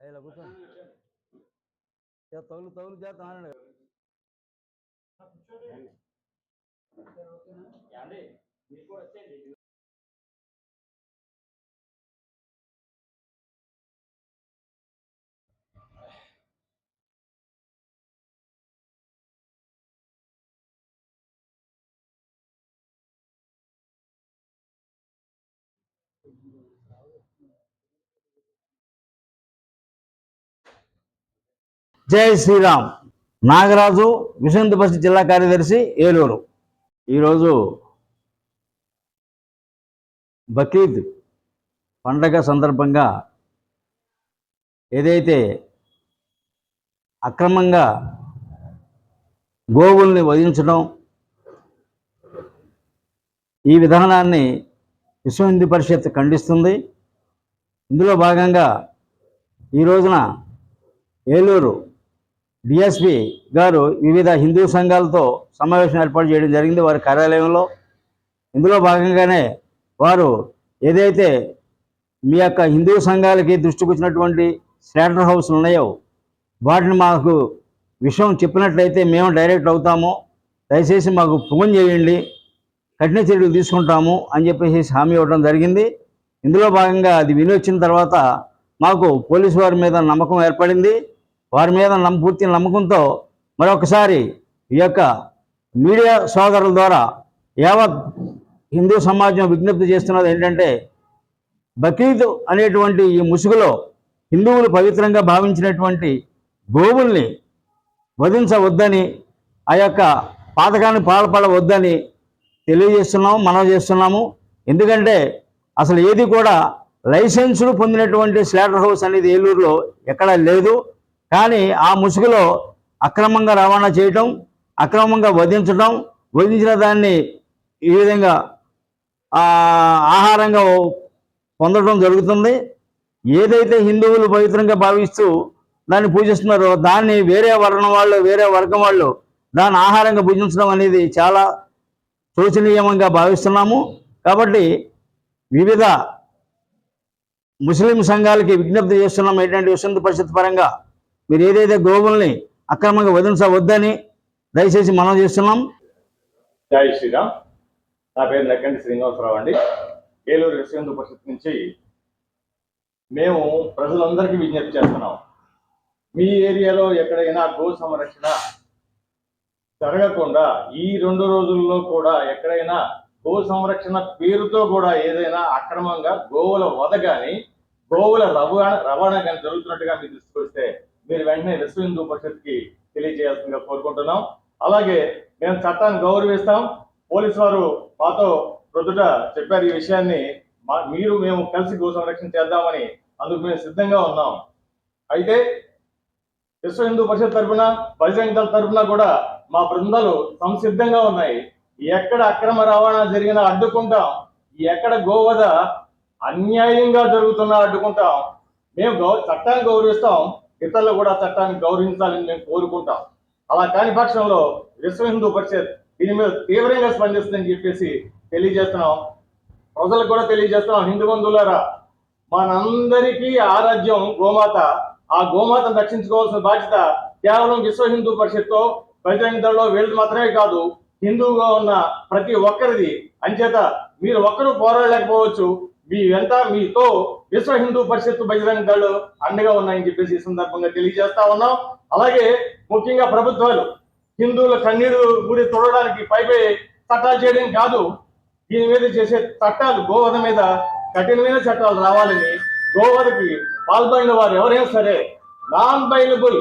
ఇలా కూర్చోండి. తగులు చేస్తా జై శ్రీరామ్. నాగరాజు, విశ్వ పరిషత్ జిల్లా కార్యదర్శి, ఏలూరు. ఈరోజు బక్రీద్ పండగ సందర్భంగా ఏదైతే అక్రమంగా గోవుల్ని వధించడం, ఈ విధానాన్ని విశ్వ హిందూ పరిషత్ ఖండిస్తుంది. ఇందులో భాగంగా ఈ రోజున ఏలూరు డిఎస్పి గారు వివిధ హిందూ సంఘాలతో సమావేశం ఏర్పాటు చేయడం జరిగింది వారి కార్యాలయంలో. ఇందులో భాగంగానే వారు ఏదైతే మీ యొక్క హిందూ సంఘాలకి దృష్టికి వచ్చినటువంటి స్లాటర్ హౌస్లు ఉన్నాయో వాటిని మాకు విషయం చెప్పినట్లయితే మేము డైరెక్ట్ అవుతాము, దయచేసి మాకు ఫోన్ చేయండి, కఠిన చర్యలు తీసుకుంటాము అని చెప్పేసి హామీ ఇవ్వడం జరిగింది. ఇందులో భాగంగా అది విని వచ్చిన తర్వాత మాకు పోలీసు వారి మీద నమ్మకం ఏర్పడింది. వారి మీద పూర్తి నమ్మకంతో మరొకసారి ఈ యొక్క మీడియా సోదరుల ద్వారా యావత్ హిందూ సమాజం విజ్ఞప్తి చేస్తున్నది ఏంటంటే, బక్రీద్ అనేటువంటి ఈ ముసుగులో హిందువులు పవిత్రంగా భావించినటువంటి గోవుల్ని వధించవద్దని, ఆ యొక్క పాతకాన్ని పాల్పడవద్దని తెలియజేస్తున్నాము, మనం చేస్తున్నాము. ఎందుకంటే అసలు ఏది కూడా లైసెన్సులు పొందినటువంటి స్లాటర్ హౌస్ అనేది ఏలూరులో ఎక్కడా లేదు. కానీ ఆ ముసుగులో అక్రమంగా రవాణా చేయటం, అక్రమంగా వధించడం, వధించిన దాన్ని ఈ విధంగా ఆహారంగా పొందడం జరుగుతుంది. ఏదైతే హిందువులు పవిత్రంగా భావిస్తూ దాన్ని పూజిస్తున్నారో దాన్ని వేరే వర్ణం వాళ్ళు, వేరే వర్గం వాళ్ళు దాన్ని ఆహారంగా పూజించడం అనేది చాలా శోచనీయంగా భావిస్తున్నాము. కాబట్టి వివిధ ముస్లిం సంఘాలకి విజ్ఞప్తి చేస్తున్నాం ఏంటంటే, విశ్వ హిందూ పరిషత్ పరంగా మీరు ఏదైతే గోవుల్ని అక్రమంగా వధించవద్దని దయచేసి మనం చేస్తున్నాం. జై శ్రీరామ్. నా పేరు నక్కంటి శ్రీనివాసరావు అండి. ఏలూరు విశ్వ హిందూ పరిషత్ నుంచి మేము ప్రజలందరికీ విజ్ఞప్తి చేస్తున్నాం. మీ ఏరియాలో ఎక్కడైనా గో సంరక్షణ జరగకుండా ఈ 2 రోజుల్లో కూడా ఎక్కడైనా గో సంరక్షణ పేరుతో కూడా ఏదైనా అక్రమంగా గోవుల వధ కానీ గోవుల రవాణా కానీ జరుగుతున్నట్టుగా మీరు తీసుకొస్తే మీరు వెంటనే విశ్వ హిందూ పరిషత్కి తెలియజేయాల్సిందిగా కోరుకుంటున్నాం. అలాగే మేము చట్టాన్ని గౌరవిస్తాం. పోలీసు వారు మాతో ప్రొద్దుట చెప్పారు ఈ విషయాన్ని, మేము కలిసి గో సంరక్షణ చేద్దామని, అందుకు మేము సిద్ధంగా ఉన్నాం. అయితే విశ్వ హిందూ పరిషత్ తరఫున, బజరంగ దళ తరఫున కూడా మా బృందాలు సంసిద్ధంగా ఉన్నాయి. ఎక్కడ అక్రమ రవాణా జరిగినా అడ్డుకుంటాం, ఎక్కడ గోవధ అన్యాయంగా జరుగుతున్నా అడ్డుకుంటాం. మేము చట్టాన్ని గౌరవిస్తాం, ఇతరులు కూడా చట్టాన్ని గౌరవించాలని మేము కోరుకుంటాం. అలా కాని పక్షంలో విశ్వ హిందూ పరిషత్ దీని మీద తీవ్రంగా స్పందిస్తుందని చెప్పేసి తెలియజేస్తున్నాం. ప్రజలకు కూడా తెలియజేస్తున్నాం. హిందూ బంధువులారా, మనందరికీ ఆరాధ్యం గోమాత. ఆ గోమాతను రక్షించుకోవాల్సిన బాధ్యత కేవలం విశ్వ హిందూ పరిషత్తో, బజరంగ దళంలో వీళ్ళది మాత్రమే కాదు, హిందువుగా ఉన్న ప్రతి ఒక్కరిది. అంచేత మీరు ఒక్కరూ పోరాడలేకపోవచ్చు, మీ వెంట మీతో విశ్వ హిందూ పరిషత్, బజరంగ దళం అండగా ఉన్నాయని చెప్పేసి ఈ సందర్భంగా తెలియజేస్తా ఉన్నాం. అలాగే ముఖ్యంగా ప్రభుత్వాలు హిందువుల కన్నీరు గుడి తొడడానికి పై చట్టాలు చేయడం కాదు, దీని మీద చేసే చట్టాలు, గోవధ మీద కఠినమైన చట్టాలు రావాలని, గోవధకి పాల్పడిన వారు ఎవరైనా సరే నాన్ బైలబుల్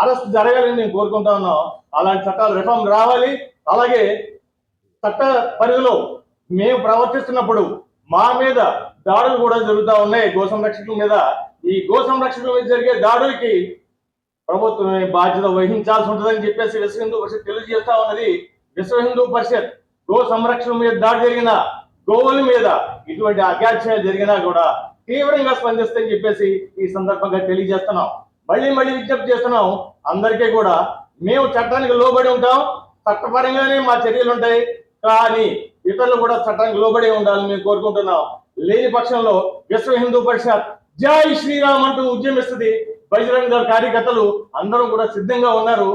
అరెస్ట్ జరగాలని నేను కోరుకుంటా ఉన్నాం. అలాంటి చట్టాలు రిఫార్మ్ రావాలి. అలాగే చట్ట పరిధిలో మేము ప్రవర్తిస్తున్నప్పుడు మా మీద దాడులు కూడా జరుగుతూ ఉన్నాయి గో సంరక్షకుల మీద. ఈ గో సంరక్షకుల మీద జరిగే దాడులకి ప్రభుత్వమే బాధ్యత వహించాల్సి ఉంటుందని చెప్పేసి విశ్వ హిందూ పరిషత్ తెలియజేస్తా ఉన్నది. విశ్వ హిందూ పరిషత్ గో సంరక్షణ మీద దాడి జరిగిన, గోవుల మీద ఇటువంటి అగాధ్యాలు జరిగినా కూడా తీవ్రంగా స్పందిస్తుందని చెప్పేసి ఈ సందర్భంగా తెలియజేస్తున్నాం. మళ్ళీ విజ్ఞప్తి చేస్తున్నాం అందరికీ కూడా, మేము చట్టానికి లోబడి ఉంటాం, చట్టపరంగానే మా చర్యలు ఉంటాయి. కానీ ఇతరులు కూడా చట్టానికి లోబడి ఉండాలని మేము కోరుకుంటున్నాం. లేని పక్షంలో విశ్వ హిందూ పరిషత్ జై శ్రీరామ్ అంటూ ఉద్యమిస్తుంది. బజరంగ దళ కార్యకర్తలు అందరూ కూడా సిద్ధంగా ఉన్నారు.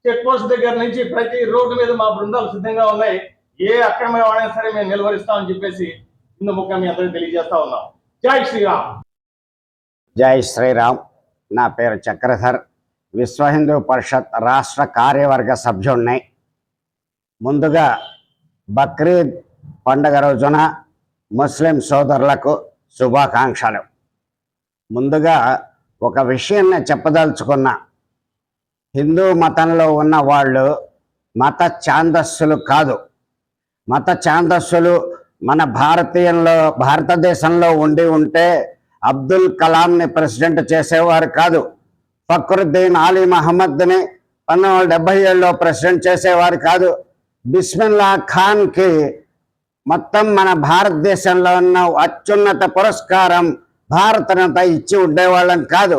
చెక్ పోస్ట్ దగ్గర నుంచి ప్రతి రోడ్డు మీద మా బృందాలు సిద్ధంగా ఉన్నాయి. ఏ అక్రమమైనా సరే మేము నిలువరిస్తామని చెప్పేసి ఇందు ముఖ్యంగా మీ అందరికీ తెలియజేస్తా ఉన్నాం. జై శ్రీరామ్. జై శ్రీరామ్. నా పేరు చక్రధర్, విశ్వ హిందూ పరిషత్ రాష్ట్ర కార్యవర్గ సభ్యుడిని. ముందుగా బక్రీద్ పండుగ రోజున ముస్లిం సోదరులకు శుభాకాంక్షలు. ముందుగా ఒక విషయాన్ని చెప్పదలుచుకున్నా. హిందూ మతంలో ఉన్న వాళ్ళు మత ఛాందస్సులు కాదు. మత ఛాందస్సులు మన భారతదేశంలో ఉండి ఉంటే అబ్దుల్ కలాంని ప్రెసిడెంట్ చేసేవారు కాదు. ఫక్రుద్దీన్ ఆలీ మహమ్మద్ని 1977లో ప్రెసిడెంట్ చేసేవారు కాదు. బిస్మిల్లా ఖాన్కి మొత్తం మన భారతదేశంలో ఉన్న అత్యున్నత పురస్కారం భారతరత్న ఇచ్చి ఉండేవాళ్ళం కాదు.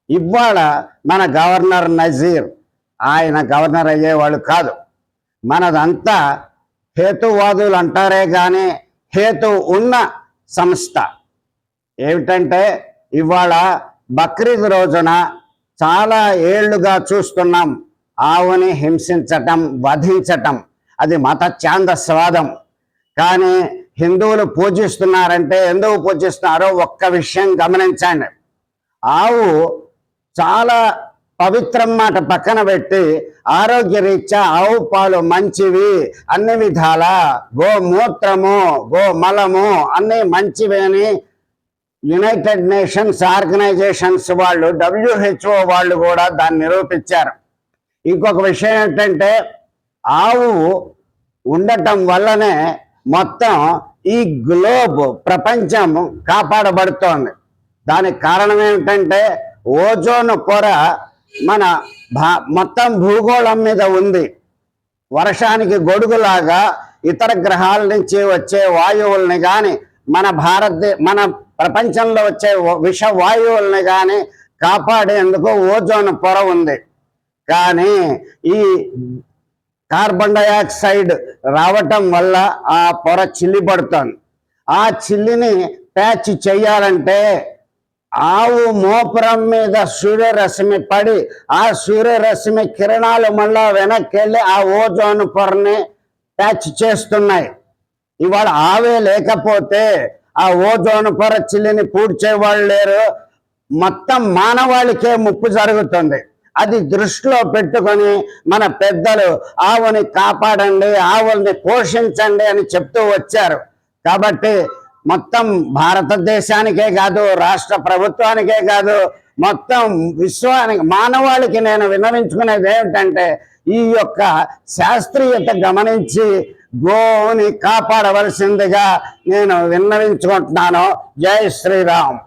ఇవాళ మన గవర్నర్ నజీర్ ఆయన గవర్నర్ అయ్యేవాళ్ళు కాదు. మనదంతా హేతువాదులు అంటారే కానీ హేతు ఉన్న సంస్థ. ఏమిటంటే ఇవాళ బక్రీద్ రోజున చాలా ఏళ్లుగా చూస్తున్నాం ఆవుని హింసించటం, వధించటం. అది మత ఛాందస్వాదం. కానీ హిందువులు పూజిస్తున్నారంటే ఎందుకు పూజిస్తున్నారో ఒక్క విషయం గమనించండి. ఆవు చాలా పవిత్రం మాట పక్కన పెట్టి ఆరోగ్యరీత్యా ఆవు పాలు మంచివి, అన్ని విధాల గోమూత్రము గోమలము అన్నీ మంచివి అని యునైటెడ్ నేషన్స్ ఆర్గనైజేషన్స్ వాళ్ళు, WHO వాళ్ళు కూడా దాన్ని నిరూపించారు. ఇంకొక విషయం ఏంటంటే ఆవు ఉండటం వల్లనే మొత్తం ఈ గ్లోబ్ ప్రపంచం కాపాడబడుతోంది. దానికి కారణం ఏమిటంటే ఓజోన్ పొర మన మొత్తం భూగోళం మీద ఉంది. వర్షానికి గొడుగులాగా ఇతర గ్రహాల నుంచి వచ్చే వాయువుల్ని కానీ మన ప్రపంచంలో వచ్చే విష వాయువుల్ని కానీ కాపాడేందుకు ఓజోన్ పొర ఉంది. కానీ ఈ కార్బన్ డయాక్సైడ్ రావటం వల్ల ఆ పొర చిల్లిపడుతుంది. ఆ చిల్లిని ప్యాచ్ చేయాలంటే ఆవు మోపురం మీద సూర్యరశ్మి పడి ఆ సూర్యరశ్మి కిరణాలు మళ్ళా వెనక్కి వెళ్ళి ఆ ఓజోన్ పొరని ప్యాచ్ చేస్తున్నాయి. ఇవాళ ఆవే లేకపోతే ఆ ఓజోన్ పొర చిల్లిని పూడ్చేవాళ్ళు లేరు. మొత్తం మానవాళికే ముప్పు జరుగుతుంది. అది దృష్టిలో పెట్టుకొని మన పెద్దలు ఆవుని కాపాడండి, ఆవుల్ని పోషించండి అని చెప్తూ వచ్చారు. కాబట్టి మొత్తం భారతదేశానికే కాదు, రాష్ట్ర ప్రభుత్వానికే కాదు, మొత్తం విశ్వానికి మానవాళికి నేను విన్నవించుకునేది ఏమిటంటే ఈ యొక్క శాస్త్రీయత గమనించి గోవుని కాపాడవలసిందిగా నేను విన్నవించుకుంటున్నాను. జై శ్రీరామ్.